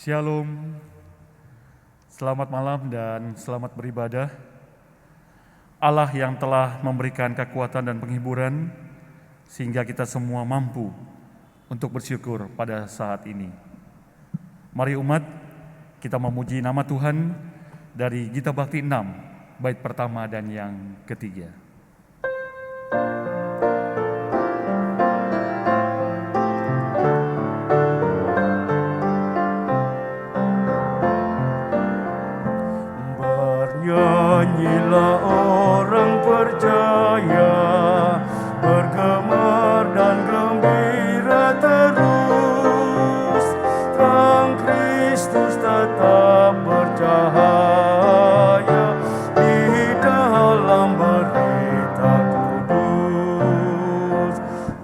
Shalom, selamat malam dan selamat beribadah. Allah yang telah memberikan kekuatan dan penghiburan sehingga kita semua mampu untuk bersyukur pada saat ini. Mari umat, kita memuji nama Tuhan dari Gita Bakti 6, bait pertama dan yang ketiga. Bernyanyilah orang percaya, bergemar dan gembira terus. Terang Kristus tetap bercahaya di dalam berita kudus.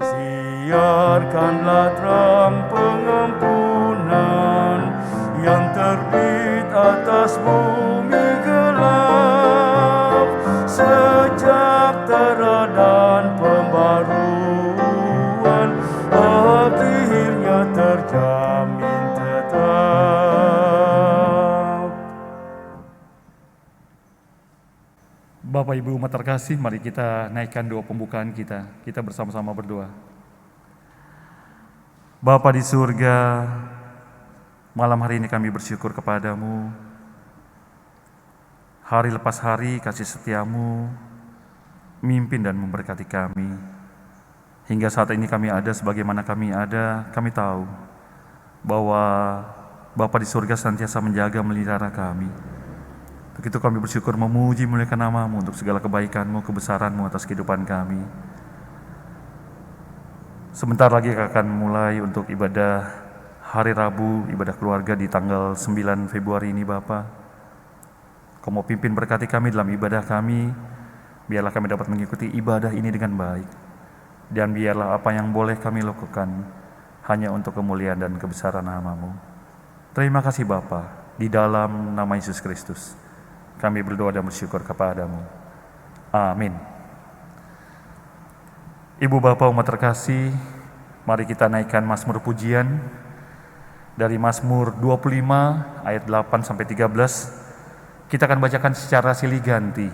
Siarkanlah terang pengampunan yang terbit atas bumi gelap, sejahtera dan pembaruan akhirnya terjamin tetap. Bapak Ibu umat terkasih, mari kita naikkan doa pembukaan kita. Kita bersama-sama berdoa. Bapa di surga, malam hari ini kami bersyukur kepadamu. Hari lepas hari kasih setiamu mimpin dan memberkati kami. Hingga saat ini kami ada sebagaimana kami ada, kami tahu bahwa Bapa di surga senantiasa menjaga melihara kami. Untuk itu kami bersyukur memuji muliakan namamu untuk segala kebaikanmu, kebesaranmu atas kehidupan kami. Sebentar lagi akan mulai untuk ibadah hari Rabu, ibadah keluarga di tanggal 9 Februari ini Bapa. Kau mau pimpin berkati kami dalam ibadah kami, biarlah kami dapat mengikuti ibadah ini dengan baik. Dan biarlah apa yang boleh kami lakukan hanya untuk kemuliaan dan kebesaran nama-Mu. Terima kasih Bapa, di dalam nama Yesus Kristus kami berdoa dan bersyukur kepadamu. Amin. Ibu Bapak umat terkasih, mari kita naikkan Mazmur pujian dari Mazmur 25 ayat 8 sampai 13. Kita akan bacakan secara silih ganti.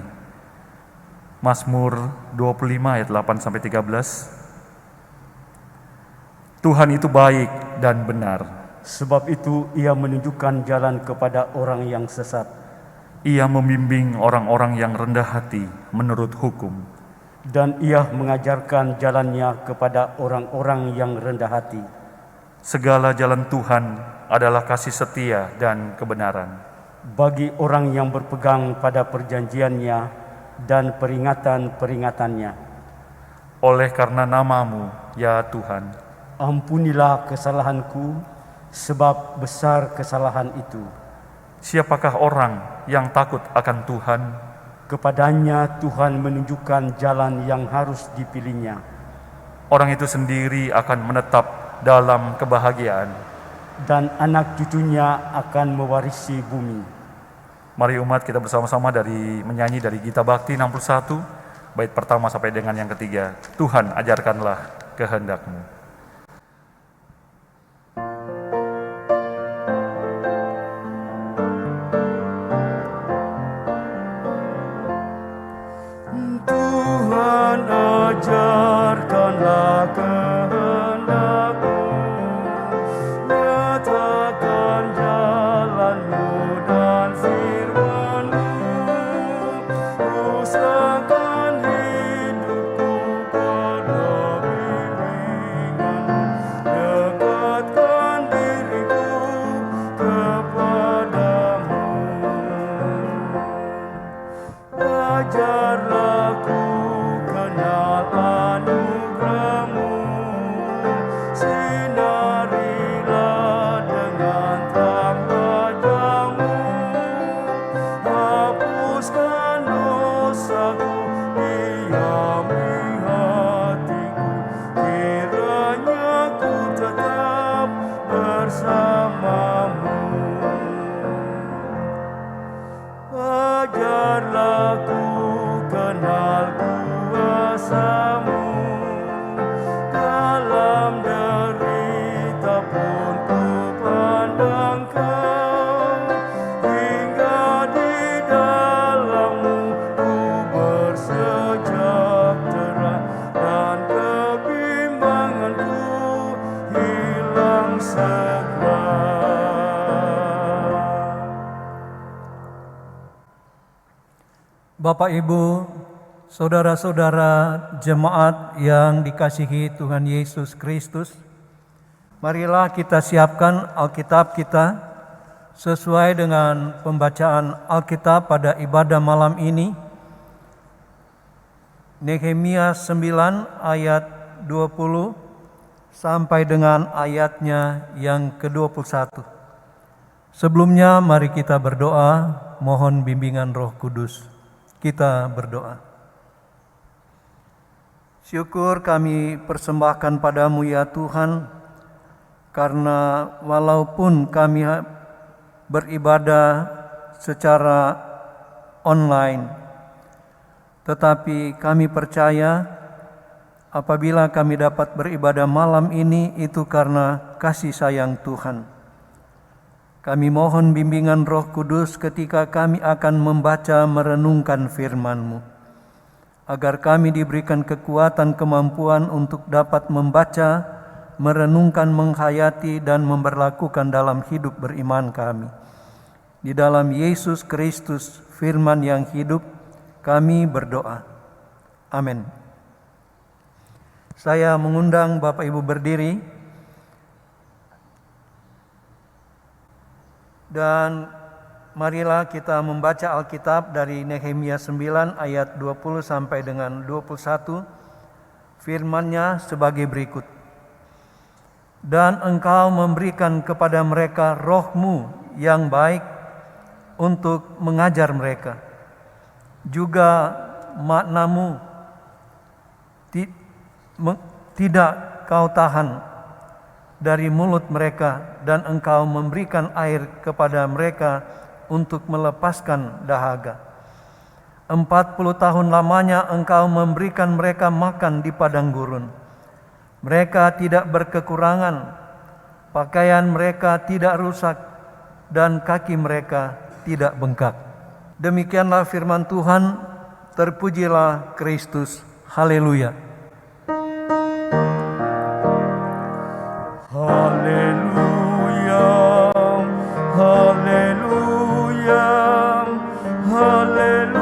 Mazmur 25 ayat 8 sampai 13. Tuhan itu baik dan benar. Sebab itu ia menunjukkan jalan kepada orang yang sesat. Ia membimbing orang-orang yang rendah hati menurut hukum. Dan ia mengajarkan jalannya kepada orang-orang yang rendah hati. Segala jalan Tuhan adalah kasih setia dan kebenaran. Bagi orang yang berpegang pada perjanjiannya dan peringatan-peringatannya. Oleh karena nama-Mu, ya Tuhan, ampunilah kesalahanku, sebab besar kesalahan itu. Siapakah orang yang takut akan Tuhan? Kepadanya Tuhan menunjukkan jalan yang harus dipilihnya. Orang itu sendiri akan menetap dalam kebahagiaan. Dan anak cucunya akan mewarisi bumi. Mari umat kita bersama-sama menyanyi dari Gita Bakti 61, bait pertama sampai dengan yang ketiga. Tuhan ajarkanlah kehendak-Mu. Tuhan ajarkanlah kehendak-Mu, nyatakan jalan-Mu dan firman-Mu. Ku serahkan hidupku pada bimbingan-Mu. Bapak Ibu, saudara-saudara jemaat yang dikasihi Tuhan Yesus Kristus, marilah kita siapkan Alkitab kita sesuai dengan pembacaan Alkitab pada ibadah malam ini. Nehemia 9 ayat 20 sampai dengan ayatnya yang ke-21. Sebelumnya mari kita berdoa, mohon bimbingan Roh Kudus. Kita berdoa. Syukur kami persembahkan padamu ya Tuhan, karena walaupun kami beribadah secara online, tetapi kami percaya apabila kami dapat beribadah malam ini itu karena kasih sayang Tuhan. Kami mohon bimbingan Roh Kudus ketika kami akan membaca merenungkan firman-Mu, agar kami diberikan kekuatan kemampuan untuk dapat membaca, merenungkan, menghayati, dan memberlakukan dalam hidup beriman kami. Di dalam Yesus Kristus, firman yang hidup, kami berdoa. Amin. Saya mengundang Bapak Ibu berdiri. Dan marilah kita membaca Alkitab dari Nehemia 9 ayat 20 sampai dengan 21. Firman-Nya sebagai berikut. Dan engkau memberikan kepada mereka roh-Mu yang baik untuk mengajar mereka. Juga makna-Mu tidak kau tahan dari mulut mereka, dan engkau memberikan air kepada mereka untuk melepaskan dahaga. 40 tahun lamanya engkau memberikan mereka makan di padang gurun. Mereka tidak berkekurangan, pakaian mereka tidak rusak, dan kaki mereka tidak bengkak. Demikianlah firman Tuhan, terpujilah Kristus. Haleluya. Haleluya, haleluya, haleluya.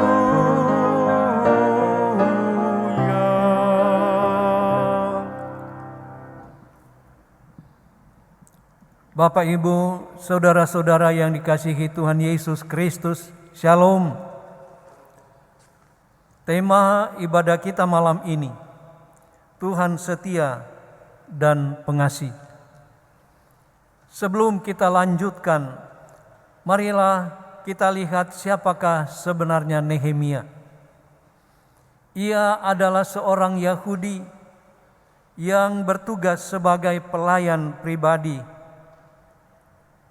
Bapak Ibu, saudara-saudara yang dikasihi Tuhan Yesus Kristus, Shalom. Tema ibadah kita malam ini, Tuhan setia dan pengasih. Sebelum kita lanjutkan, marilah kita lihat siapakah sebenarnya Nehemia. Ia adalah seorang Yahudi yang bertugas sebagai pelayan pribadi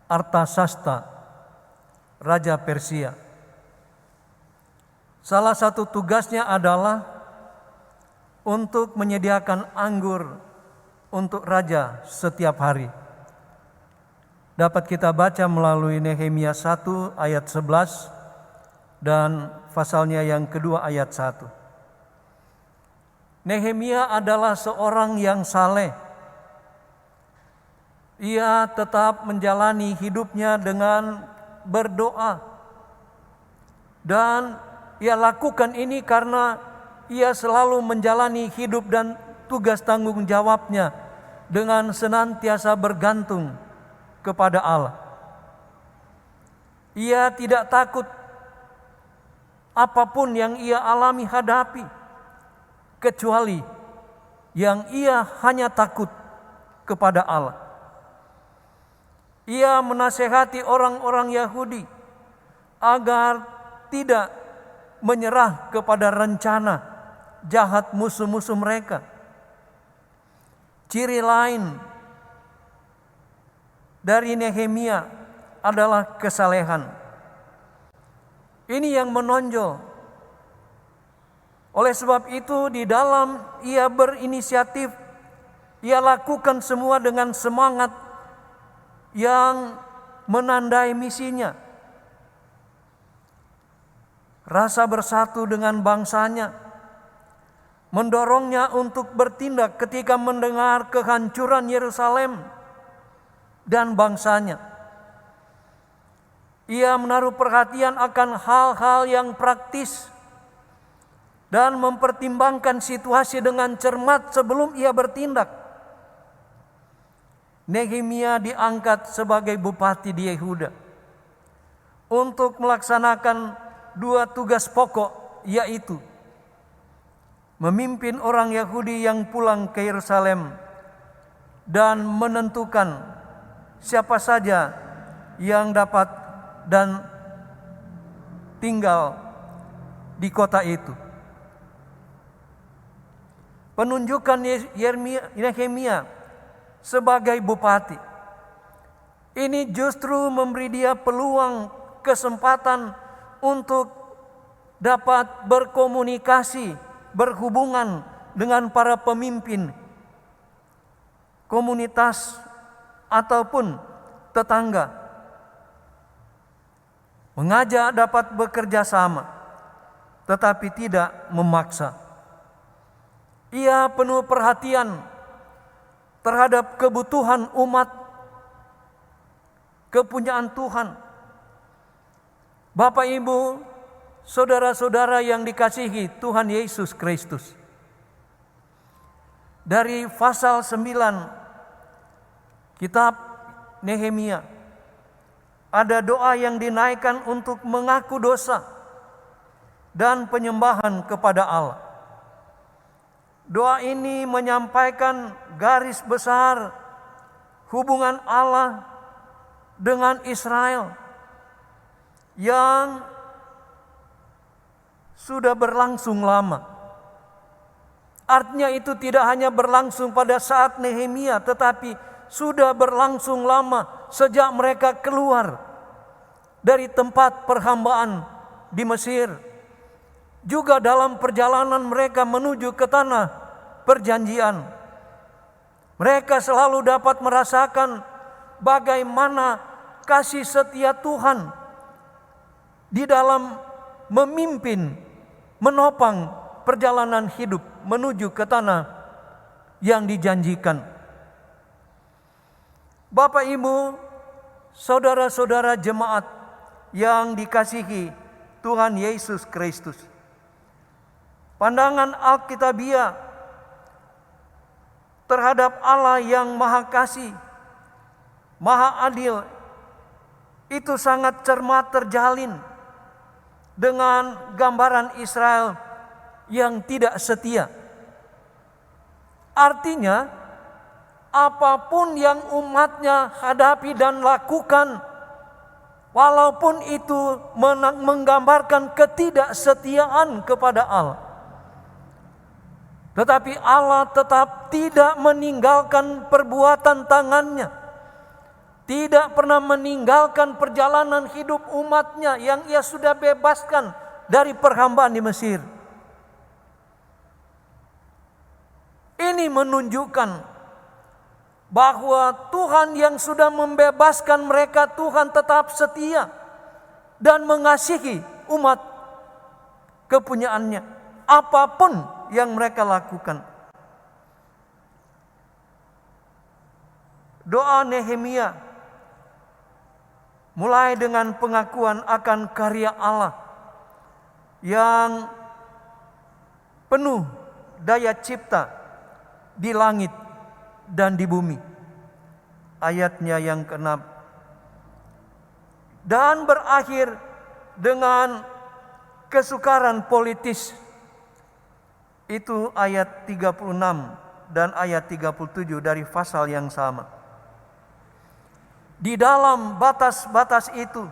Artasasta, Raja Persia. Salah satu tugasnya adalah untuk menyediakan anggur untuk raja setiap hari. Dapat kita baca melalui Nehemia 1 ayat 11 dan pasalnya yang kedua ayat 1. Nehemia adalah seorang yang saleh. Ia tetap menjalani hidupnya dengan berdoa. Dan ia lakukan ini karena ia selalu menjalani hidup dan tugas tanggung jawabnya dengan senantiasa bergantung kepada Allah. Ia tidak takut apapun yang ia alami hadapi, kecuali yang ia hanya takut kepada Allah. Ia menasehati orang-orang Yahudi agar tidak menyerah kepada rencana jahat musuh-musuh mereka. Ciri lain dari Nehemia adalah kesalehan. Ini yang menonjol. Oleh sebab itu di dalam ia berinisiatif, ia lakukan semua dengan semangat yang menandai misinya. Rasa bersatu dengan bangsanya mendorongnya untuk bertindak ketika mendengar kehancuran Yerusalem dan bangsanya. Ia menaruh perhatian akan hal-hal yang praktis dan mempertimbangkan situasi dengan cermat sebelum ia bertindak. Nehemia diangkat sebagai bupati di Yehuda untuk melaksanakan 2 tugas pokok, yaitu memimpin orang Yahudi yang pulang ke Yerusalem dan menentukan siapa saja yang dapat dan tinggal di kota itu. Penunjukan Nehemia sebagai bupati ini justru memberi dia peluang, kesempatan untuk dapat berkomunikasi, berhubungan dengan para pemimpin komunitas ataupun tetangga. Mengajak dapat bekerja sama, tetapi tidak memaksa. Ia penuh perhatian terhadap kebutuhan umat, kepunyaan Tuhan. Bapak, Ibu, saudara-saudara yang dikasihi Tuhan Yesus Kristus. Dari pasal 9 kitab Nehemia ada doa yang dinaikkan untuk mengaku dosa dan penyembahan kepada Allah. Doa ini menyampaikan garis besar hubungan Allah dengan Israel yang sudah berlangsung lama. Artinya itu tidak hanya berlangsung pada saat Nehemia, tetapi sudah berlangsung lama sejak mereka keluar dari tempat perhambaan di Mesir. Juga dalam perjalanan mereka menuju ke tanah perjanjian, mereka selalu dapat merasakan bagaimana kasih setia Tuhan di dalam memimpin, menopang perjalanan hidup menuju ke tanah yang dijanjikan. Bapak, Ibu, saudara-saudara jemaat yang dikasihi Tuhan Yesus Kristus, pandangan Alkitabiah terhadap Allah yang Maha Kasih, Maha Adil itu sangat cermat terjalin dengan gambaran Israel yang tidak setia. Artinya, apapun yang umatnya hadapi dan lakukan, walaupun itu menggambarkan ketidaksetiaan kepada Allah, tetapi Allah tetap tidak meninggalkan perbuatan tangannya, tidak pernah meninggalkan perjalanan hidup umatnya yang ia sudah bebaskan dari perhambaan di Mesir. Ini menunjukkan bahwa Tuhan yang sudah membebaskan mereka, Tuhan tetap setia dan mengasihi umat kepunyaannya, apapun yang mereka lakukan. Doa Nehemia mulai dengan pengakuan akan karya Allah yang penuh daya cipta di langit dan di bumi. Ayatnya yang ke-6. Dan berakhir dengan kesukaran politis. Itu ayat 36 dan ayat 37 dari pasal yang sama. Di dalam batas-batas itu,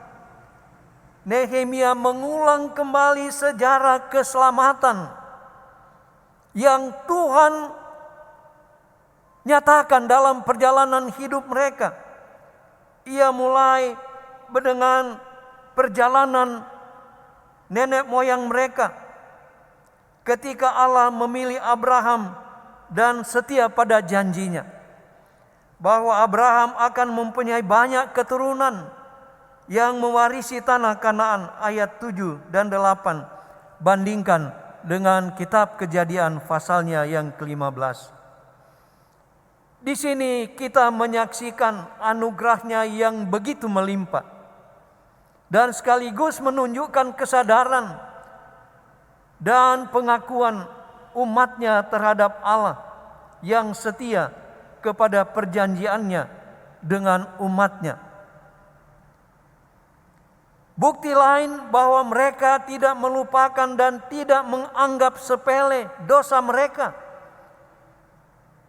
Nehemia mengulang kembali sejarah keselamatan yang Tuhan nyatakan dalam perjalanan hidup mereka. Ia mulai dengan perjalanan nenek moyang mereka, ketika Allah memilih Abraham dan setia pada janjinya, bahwa Abraham akan mempunyai banyak keturunan yang mewarisi tanah Kanaan, ayat 7 dan 8. Bandingkan dengan kitab Kejadian pasalnya yang ke-15. Di sini kita menyaksikan anugerahnya yang begitu melimpah dan sekaligus menunjukkan kesadaran dan pengakuan umatnya terhadap Allah yang setia kepada perjanjiannya dengan umatnya. Bukti lain bahwa mereka tidak melupakan dan tidak menganggap sepele dosa mereka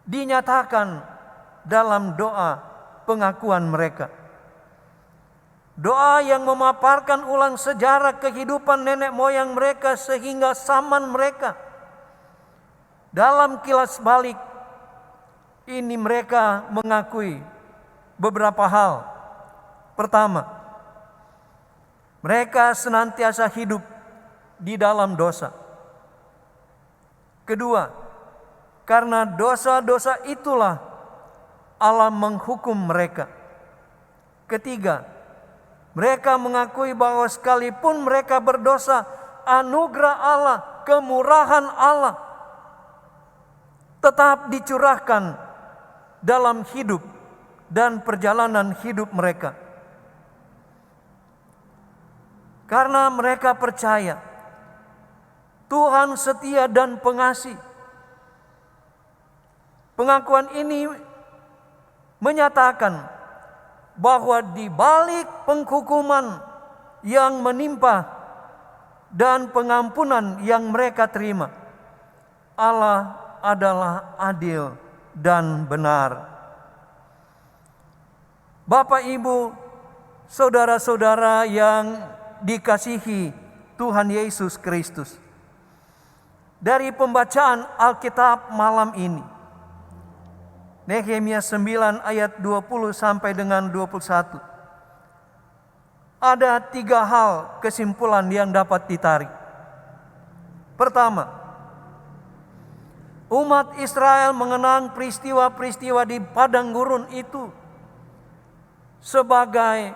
dinyatakan dalam doa pengakuan mereka. Doa yang memaparkan ulang sejarah kehidupan nenek moyang mereka sehingga zaman mereka. Dalam kilas balik ini mereka mengakui beberapa hal. Pertama, mereka senantiasa hidup di dalam dosa. Kedua, karena dosa-dosa itulah Allah menghukum mereka. Ketiga, mereka mengakui bahwa sekalipun mereka berdosa, anugerah Allah, kemurahan Allah tetap dicurahkan dalam hidup dan perjalanan hidup mereka. Karena mereka percaya Tuhan setia dan pengasih. Pengakuan ini menyatakan bahwa di balik penghukuman yang menimpa dan pengampunan yang mereka terima, Allah adalah adil dan benar. Bapak, Ibu, saudara-saudara yang dikasihi Tuhan Yesus Kristus, dari pembacaan Alkitab malam ini, Nehemia 9 ayat 20 sampai dengan 21, ada 3 hal kesimpulan yang dapat ditarik. Pertama, umat Israel mengenang peristiwa-peristiwa di padang gurun itu sebagai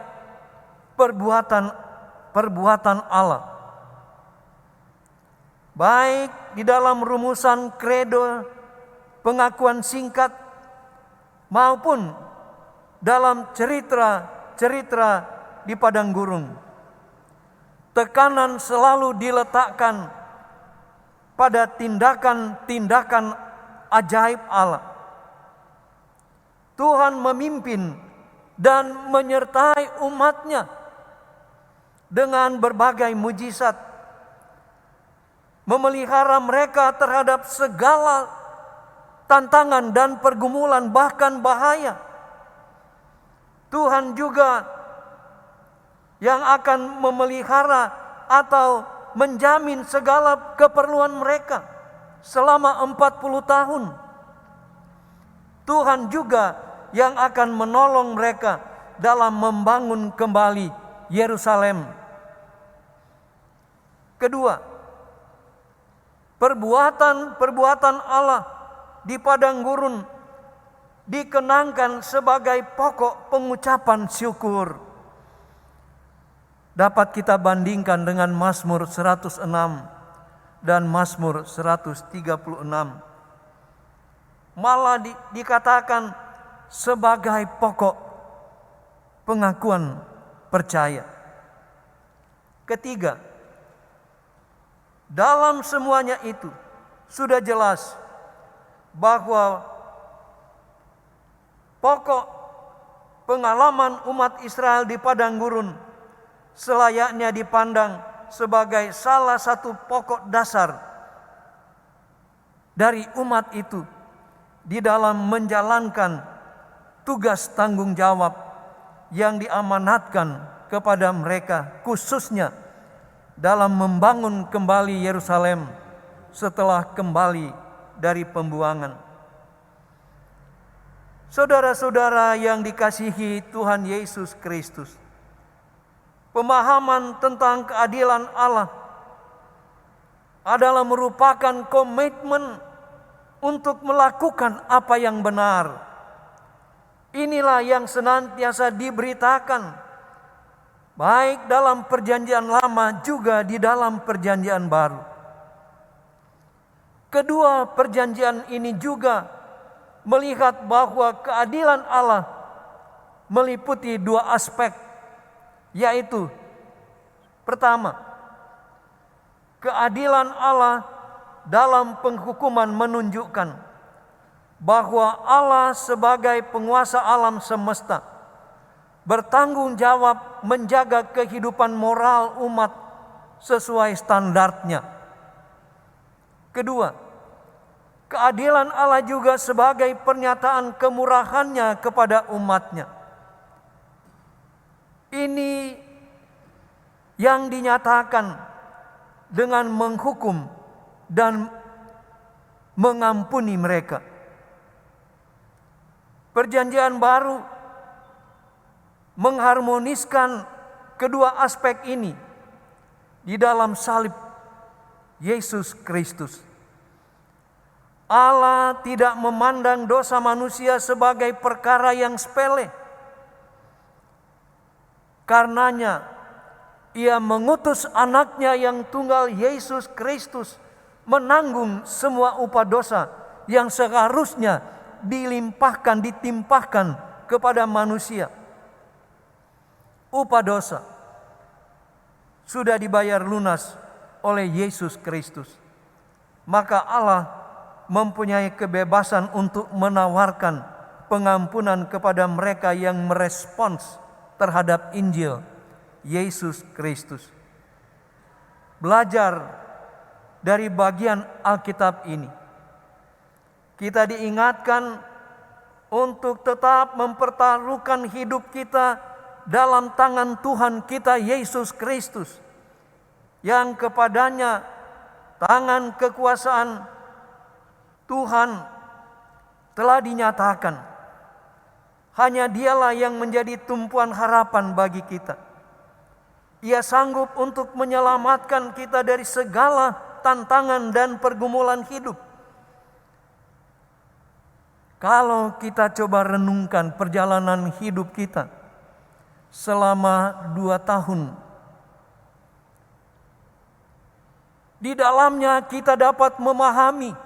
perbuatan Allah. Baik di dalam rumusan kredo pengakuan singkat maupun dalam cerita-cerita di padang gurun. Tekanan selalu diletakkan pada tindakan-tindakan ajaib Allah. Tuhan memimpin dan menyertai umatnya dengan berbagai mujizat, memelihara mereka terhadap segala tantangan dan pergumulan bahkan bahaya. Tuhan juga yang akan memelihara atau menjamin segala keperluan mereka selama 40 tahun. Tuhan juga yang akan menolong mereka dalam membangun kembali Yerusalem. Kedua, perbuatan Allah di padang gurun dikenangkan sebagai pokok pengucapan syukur. Dapat kita bandingkan dengan Mazmur 106 dan Mazmur 136. Malah dikatakan sebagai pokok pengakuan percaya. Ketiga, dalam semuanya itu sudah jelas bahwa pokok pengalaman umat Israel di padang gurun selayaknya dipandang sebagai salah satu pokok dasar dari umat itu di dalam menjalankan tugas tanggung jawab yang diamanatkan kepada mereka, khususnya dalam membangun kembali Yerusalem setelah kembali dari pembuangan. Saudara-saudara yang dikasihi Tuhan Yesus Kristus, pemahaman tentang keadilan Allah adalah merupakan komitmen untuk melakukan apa yang benar. Inilah yang senantiasa diberitakan baik dalam perjanjian lama juga di dalam perjanjian baru. Kedua perjanjian ini juga melihat bahwa keadilan Allah meliputi 2 aspek, yaitu pertama, Keadilan Allah dalam penghukuman menunjukkan bahwa Allah sebagai penguasa alam semesta bertanggung jawab menjaga kehidupan moral umat sesuai standarnya. Kedua, keadilan Allah juga sebagai pernyataan kemurahannya kepada umatnya. Ini yang dinyatakan dengan menghukum dan mengampuni mereka. Perjanjian baru mengharmoniskan kedua aspek ini di dalam salib Yesus Kristus. Allah tidak memandang dosa manusia sebagai perkara yang sepele. Karenanya, Ia mengutus anaknya yang tunggal Yesus Kristus menanggung semua upah dosa yang seharusnya ditimpahkan kepada manusia. Upah dosa sudah dibayar lunas oleh Yesus Kristus. Maka Allah mempunyai kebebasan untuk menawarkan pengampunan kepada mereka yang merespons terhadap Injil Yesus Kristus. Belajar dari bagian Alkitab ini, kita diingatkan untuk tetap mempertaruhkan hidup kita dalam tangan Tuhan kita Yesus Kristus, yang kepadanya tangan kekuasaan Tuhan telah dinyatakan. Hanya Dialah yang menjadi tumpuan harapan bagi kita. Ia sanggup untuk menyelamatkan kita dari segala tantangan dan pergumulan hidup. Kalau kita coba renungkan perjalanan hidup kita selama 2 tahun, di dalamnya kita dapat memahami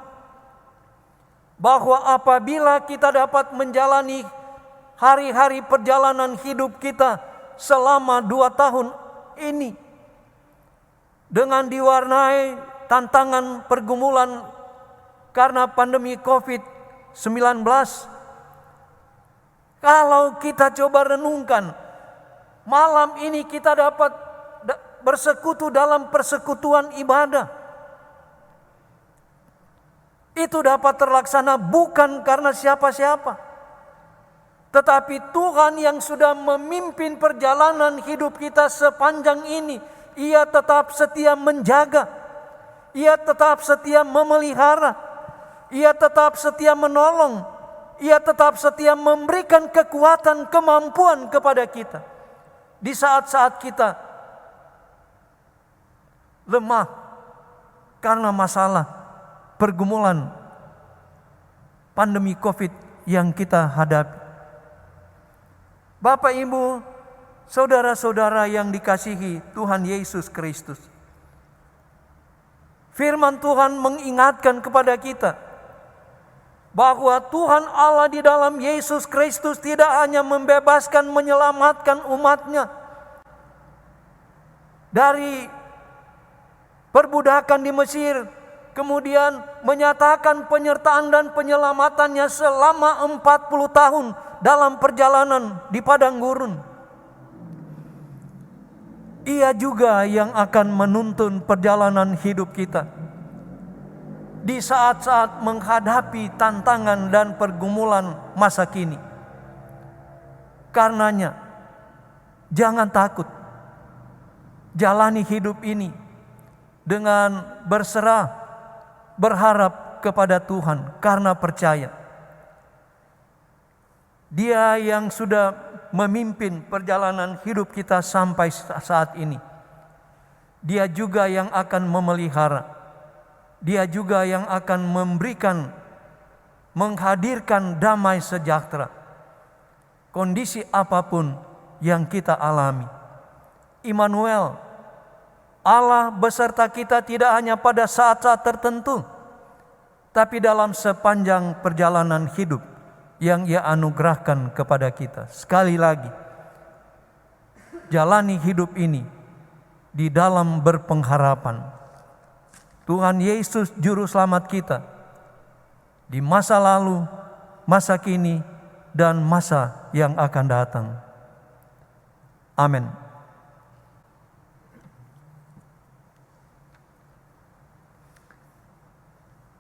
bahwa apabila kita dapat menjalani hari-hari perjalanan hidup kita selama 2 tahun ini dengan diwarnai tantangan pergumulan karena pandemi COVID-19, kalau kita coba renungkan, malam ini kita dapat bersekutu dalam persekutuan ibadah. Itu dapat terlaksana bukan karena siapa-siapa, tetapi Tuhan yang sudah memimpin perjalanan hidup kita sepanjang ini. Ia tetap setia menjaga, Ia tetap setia memelihara, Ia tetap setia menolong, Ia tetap setia memberikan kekuatan, kemampuan kepada kita di saat-saat kita lemah karena masalah pergumulan pandemi COVID yang kita hadapi. Bapak, Ibu, saudara-saudara yang dikasihi Tuhan Yesus Kristus, firman Tuhan mengingatkan kepada kita bahwa Tuhan Allah di dalam Yesus Kristus tidak hanya membebaskan, menyelamatkan umatnya dari perbudakan di Mesir, kemudian menyatakan penyertaan dan penyelamatannya selama 40 tahun dalam perjalanan di padang gurun. Ia juga yang akan menuntun perjalanan hidup kita di saat-saat menghadapi tantangan dan pergumulan masa kini. Karenanya, jangan takut. Jalani hidup ini dengan berserah, berharap kepada Tuhan karena percaya Dia yang sudah memimpin perjalanan hidup kita sampai saat ini. Dia juga yang akan memelihara. Dia juga yang akan memberikan, menghadirkan damai sejahtera. Kondisi apapun yang kita alami. Immanuel, Allah beserta kita tidak hanya pada saat-saat tertentu, tapi dalam sepanjang perjalanan hidup yang Ia anugerahkan kepada kita. Sekali lagi, jalani hidup ini di dalam berpengharapan Tuhan Yesus Juru Selamat kita di masa lalu, masa kini, dan masa yang akan datang. Amin.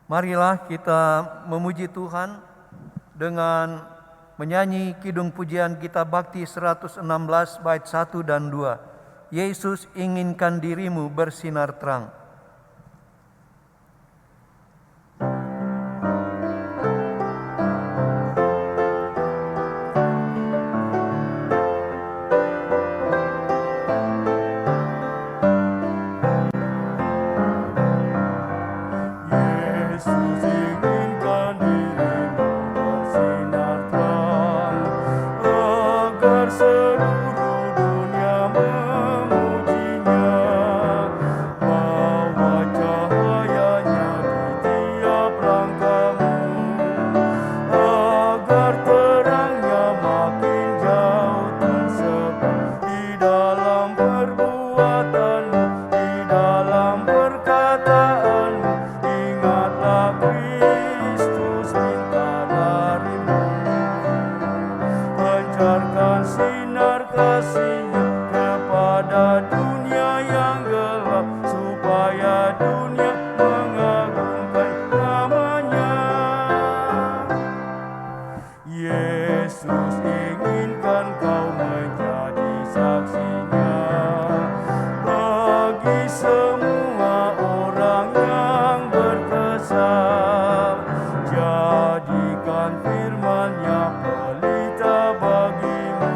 Marilah kita memuji Tuhan dengan menyanyi kidung pujian Kitab Bakti 116 bait 1 dan 2. Yesus inginkan dirimu bersinar terang. Yesus inginkan dirimu bersinar terang, agar seluruh dunia memujinya. Bawa cahayanya di tiap langkahmu, agar terangnya makin jauh tersebar di dalam perbuatanmu, di dalam perkataanmu. Ingatlah Kristus minta darimu, pancarkan sinar kasih-Nya kepada dunia yang gelap, supaya dunia mengagungkan nama-Nya. Yesus inginkan kau menjadi saksinya bagi semua orang yang berkesan. Jadikan firman-Nya pelita bagimu,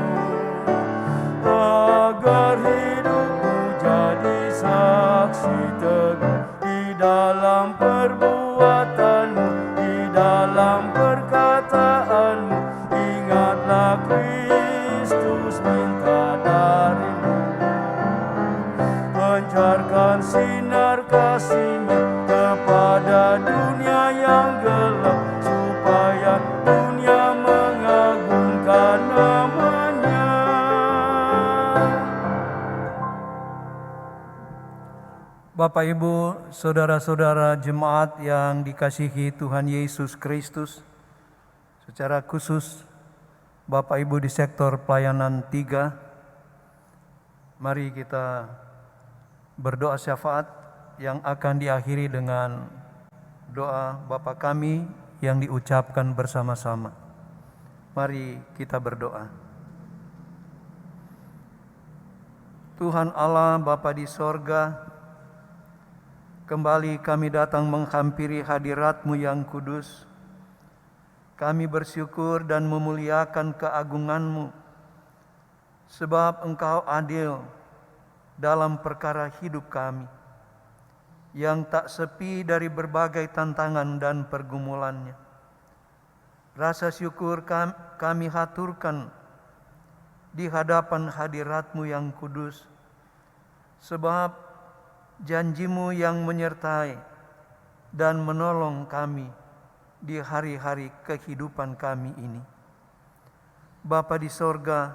agar hidupmu jadi saksi teguh di dalam perbuatanmu, di dalam perkataanmu. Ingatlah Kristus minta darimu, pancarkan sinar kasih-Nya kepada dunia yang gelap, supaya dunia mengagungkan nama-Nya. Bapak, Ibu, saudara-saudara jemaat yang dikasihi Tuhan Yesus Kristus, secara khusus Bapak Ibu di sektor pelayanan 3, mari kita berdoa syafaat yang akan diakhiri dengan doa Bapa kami yang diucapkan bersama-sama. Mari kita berdoa. Tuhan Allah Bapa di sorga, kembali kami datang menghampiri hadirat-Mu yang kudus. Kami bersyukur dan memuliakan keagungan-Mu, sebab Engkau adil dalam perkara hidup kami, yang tak sepi dari berbagai tantangan dan pergumulannya. Rasa syukur kami haturkan di hadapan hadirat-Mu yang kudus, sebab janji-Mu yang menyertai dan menolong kami di hari-hari kehidupan kami ini. Bapa di sorga,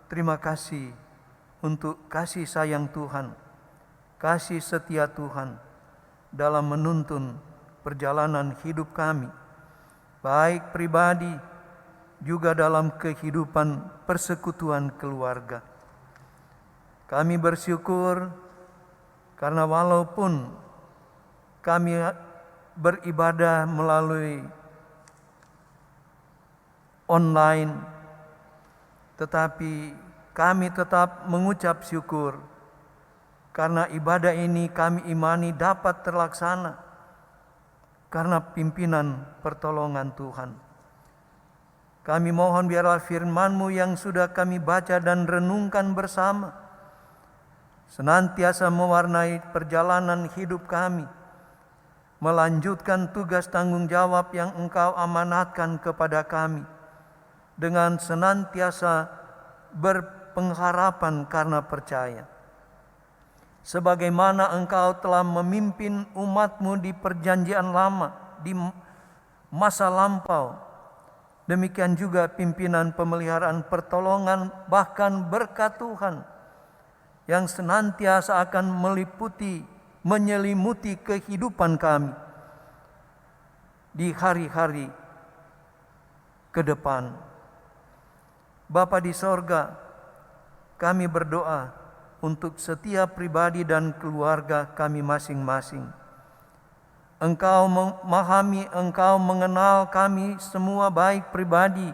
terima kasih untuk kasih sayang Tuhan, kasih setia Tuhan dalam menuntun perjalanan hidup kami, baik pribadi juga dalam kehidupan persekutuan keluarga. Kami bersyukur karena walaupun kami beribadah melalui online, tetapi kami tetap mengucap syukur karena ibadah ini kami imani dapat terlaksana karena pimpinan pertolongan Tuhan. Kami mohon biarlah firman-Mu yang sudah kami baca dan renungkan bersama senantiasa mewarnai perjalanan hidup kami, melanjutkan tugas tanggung jawab yang Engkau amanatkan kepada kami dengan senantiasa berpengharapan karena percaya. Sebagaimana Engkau telah memimpin umat-Mu di perjanjian lama, di masa lampau, demikian juga pimpinan pemeliharaan pertolongan bahkan berkat Tuhan yang senantiasa akan meliputi, menyelimuti kehidupan kami di hari-hari ke depan. Bapa di sorga, kami berdoa untuk setiap pribadi dan keluarga kami masing-masing. Engkau memahami, Engkau mengenal kami semua baik pribadi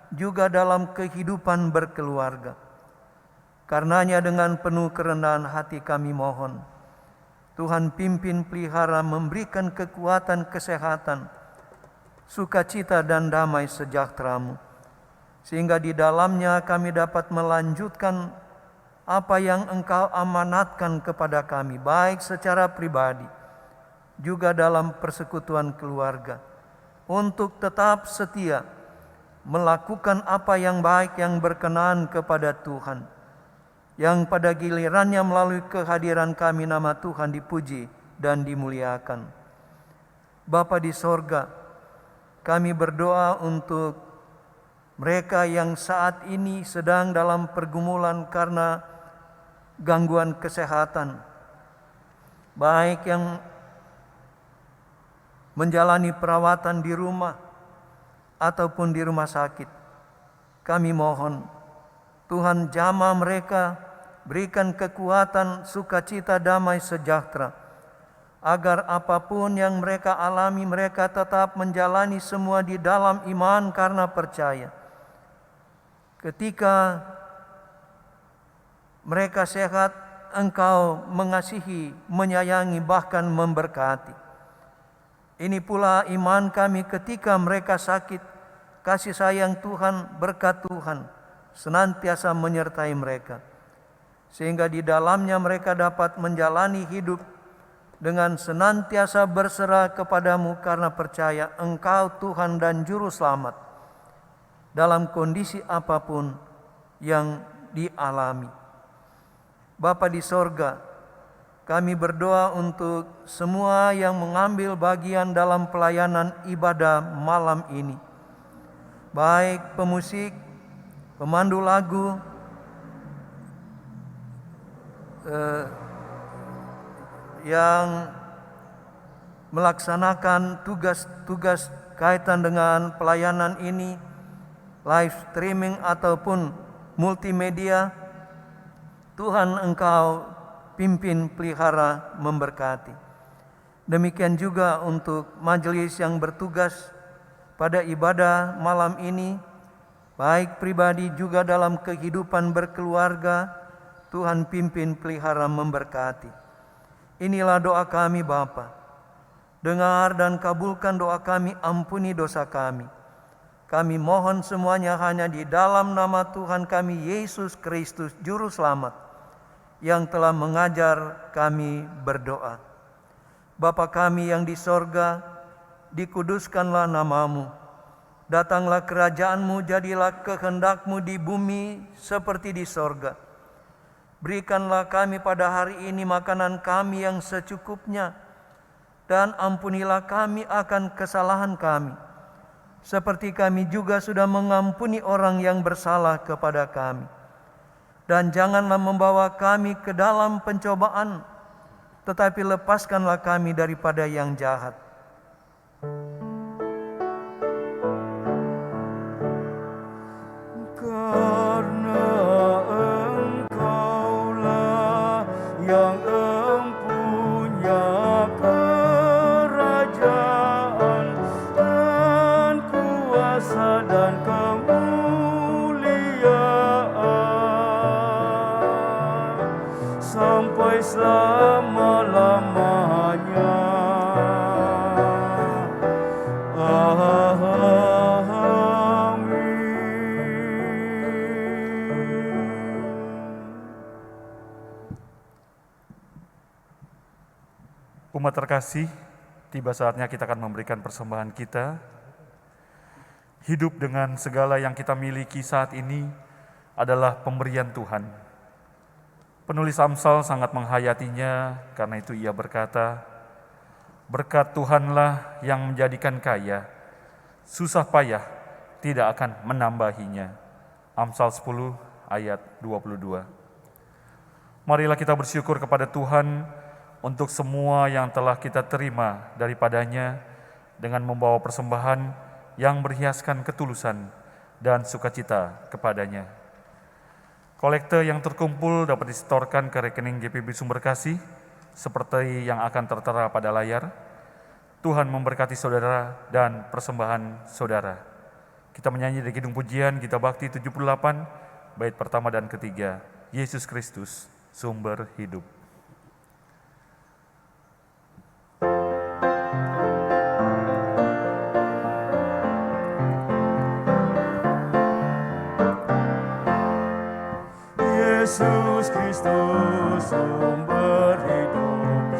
juga dalam kehidupan berkeluarga. Karenanya dengan penuh kerendahan hati kami mohon, Tuhan pimpin pelihara memberikan kekuatan kesehatan, sukacita dan damai sejahtera-Mu, sehingga di dalamnya kami dapat melanjutkan apa yang Engkau amanatkan kepada kami, baik secara pribadi, juga dalam persekutuan keluarga, untuk tetap setia melakukan apa yang baik yang berkenan kepada Tuhan, yang pada gilirannya melalui kehadiran kami nama Tuhan dipuji dan dimuliakan. Bapa di sorga, kami berdoa untuk mereka yang saat ini sedang dalam pergumulan karena gangguan kesehatan, baik yang menjalani perawatan di rumah ataupun di rumah sakit. Kami mohon Tuhan jamah mereka, berikan kekuatan, sukacita, damai sejahtera, agar apapun yang mereka alami, mereka tetap menjalani semua di dalam iman karena percaya. Ketika mereka sehat, Engkau mengasihi, menyayangi, bahkan memberkati. Ini pula iman kami ketika mereka sakit, kasih sayang Tuhan, berkat Tuhan senantiasa menyertai mereka, sehingga di dalamnya mereka dapat menjalani hidup dengan senantiasa berserah kepadamu karena percaya Engkau Tuhan dan Juru Selamat dalam kondisi apapun yang dialami. Bapa di sorga, kami berdoa untuk semua yang mengambil bagian dalam pelayanan ibadah malam ini, baik pemusik, pemandu lagu, yang melaksanakan tugas-tugas kaitan dengan pelayanan ini, live streaming ataupun multimedia. Tuhan Engkau pimpin pelihara memberkati. Demikian juga untuk majelis yang bertugas pada ibadah malam ini, baik pribadi juga dalam kehidupan berkeluarga, Tuhan pimpin pelihara memberkati. Inilah doa kami Bapa. Dengar dan kabulkan doa kami, ampuni dosa kami. Kami mohon semuanya hanya di dalam nama Tuhan kami Yesus Kristus Juru Selamat, yang telah mengajar kami berdoa. Bapa kami yang di sorga, dikuduskanlah namamu. Datanglah kerajaan-Mu, jadilah kehendak-Mu di bumi seperti di sorga. Berikanlah kami pada hari ini makanan kami yang secukupnya, dan ampunilah kami akan kesalahan kami, seperti kami juga sudah mengampuni orang yang bersalah kepada kami. Dan janganlah membawa kami ke dalam pencobaan, tetapi lepaskanlah kami daripada yang jahat. Karena Engkaulah yang empunya kerajaan dan kuasa dan kemuliaan sampai selama-lamanya. Umat terkasih, tiba saatnya kita akan memberikan persembahan kita. Hidup dengan segala yang kita miliki saat ini adalah pemberian Tuhan. Penulis Amsal sangat menghayatinya, karena itu ia berkata, berkat Tuhanlah yang menjadikan kaya, susah payah tidak akan menambahinya. Amsal 10 ayat 22. Marilah kita bersyukur kepada Tuhan untuk semua yang telah kita terima daripadanya dengan membawa persembahan yang berhiaskan ketulusan dan sukacita kepadanya. Kolekte yang terkumpul dapat disetorkan ke rekening GPB Sumber Kasih seperti yang akan tertera pada layar. Tuhan memberkati saudara dan persembahan saudara. Kita menyanyi di Kidung Pujian Gita Bakti 78, bait pertama dan ketiga, Yesus Kristus, Sumber Hidup. Yesus Kristus sumber hidup,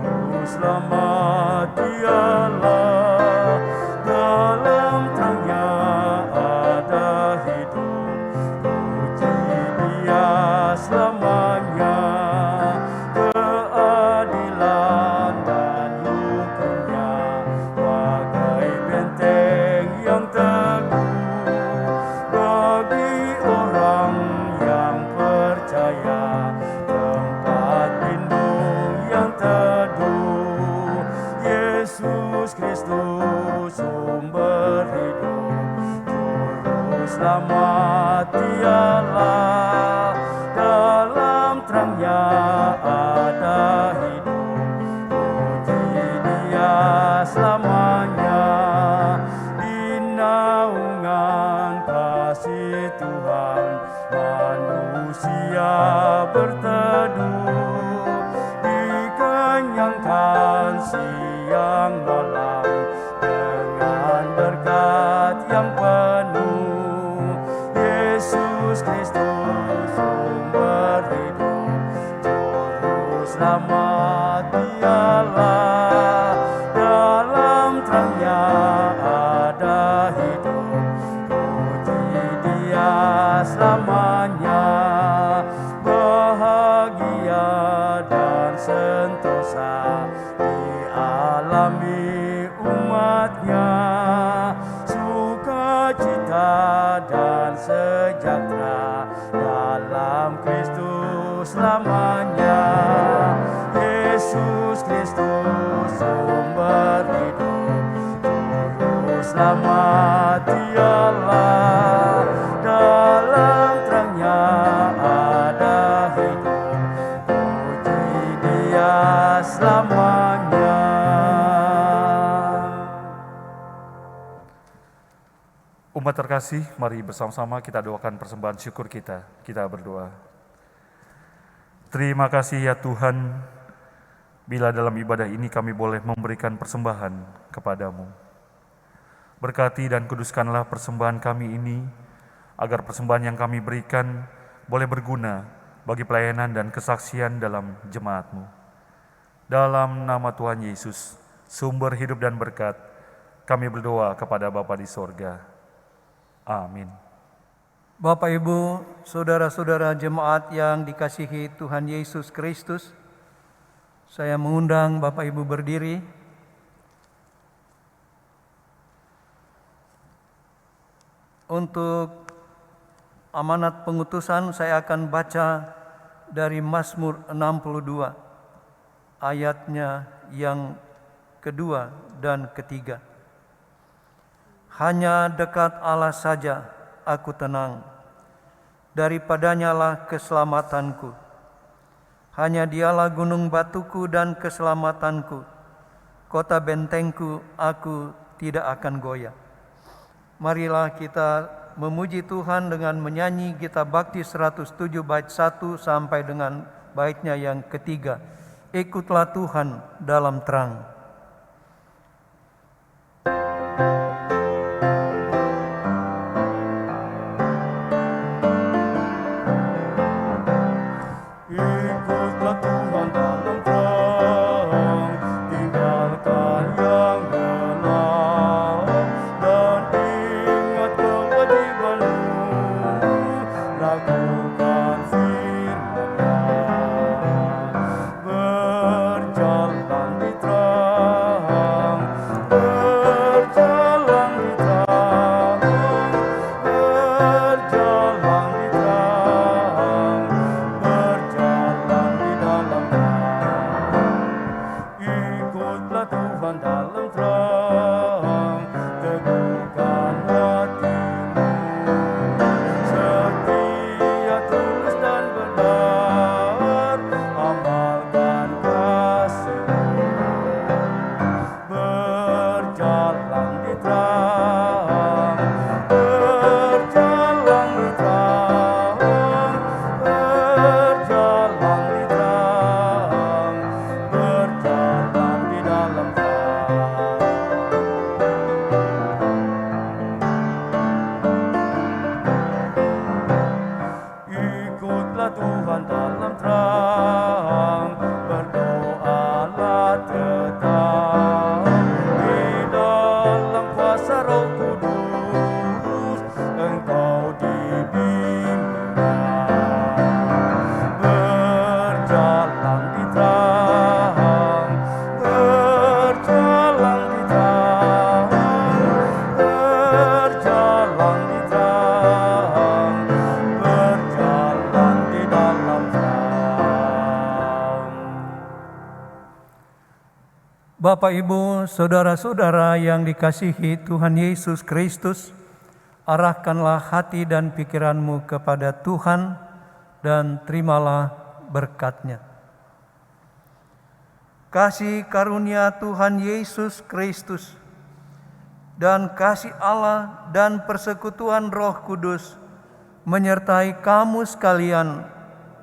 Juru selamat Dialah, dalam terangnya ada hidup, puji Dia selamanya, keadilan dan hukumnya bagai benteng yang teguh bagi orang yang percaya, tempat lindung yang teduh. Yesus Kristus sumber hidup, Juru selamat Dialah, dalam terangnya ada hidup, puji Dia selamanya. Di naungan kasih Tuhan manusia berteduh, dikenyangkan siang malam dengan berkat yang penuh. Yesus Kristus sumber hidup, Juru selamat Dialah, dalam terangnya ada hidup, puji Dia selamanya. Bahagia dan sentosa dialami umatnya, sukacita dan sejahtera dalam Kristus selamanya. Yesus Kristus sumber hidup, Juru selamat Dialah, dalam terangnya ada hidup, puji Dia selamanya. Umat terkasih, mari bersama-sama kita doakan persembahan syukur kita. Kita berdoa. Terima kasih ya Tuhan, bila dalam ibadah ini kami boleh memberikan persembahan kepadamu. Berkati dan kuduskanlah persembahan kami ini, agar persembahan yang kami berikan boleh berguna bagi pelayanan dan kesaksian dalam jemaat-Mu. Dalam nama Tuhan Yesus, sumber hidup dan berkat, kami berdoa kepada Bapa di sorga. Amin. Bapak, Ibu, saudara-saudara jemaat yang dikasihi Tuhan Yesus Kristus, saya mengundang Bapak Ibu berdiri. Untuk amanat pengutusan saya akan baca dari Mazmur 62, ayatnya yang kedua dan ketiga. Hanya dekat Allah saja aku tenang, daripadanya lah keselamatanku. Hanya Dialah gunung batuku dan keselamatanku, kota bentengku, aku tidak akan goyah. Marilah kita memuji Tuhan dengan menyanyi Gita Bakti 107 bait 1 sampai dengan baitnya yang ketiga. Ikutlah Tuhan dalam terang. Ikutlah Tuhan dalam terang, tinggalkan yang gelap, dan ingat kewajibanmu, lakukan firman-Nya. Berjalan di terang, berjalan di terang, berjalan di terang, berjalan Bapak, Ibu, saudara-saudara yang dikasihi Tuhan Yesus Kristus, arahkanlah hati dan pikiranmu kepada Tuhan dan terimalah berkat-Nya. Kasih karunia Tuhan Yesus Kristus dan kasih Allah dan persekutuan Roh Kudus menyertai kamu sekalian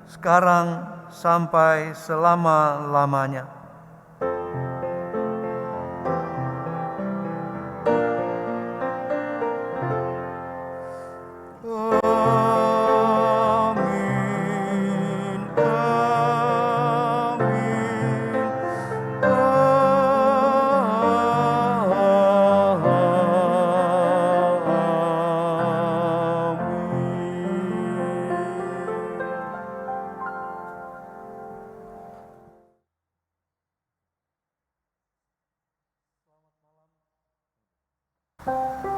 sekarang sampai selama-lamanya. Amin, amin, amin.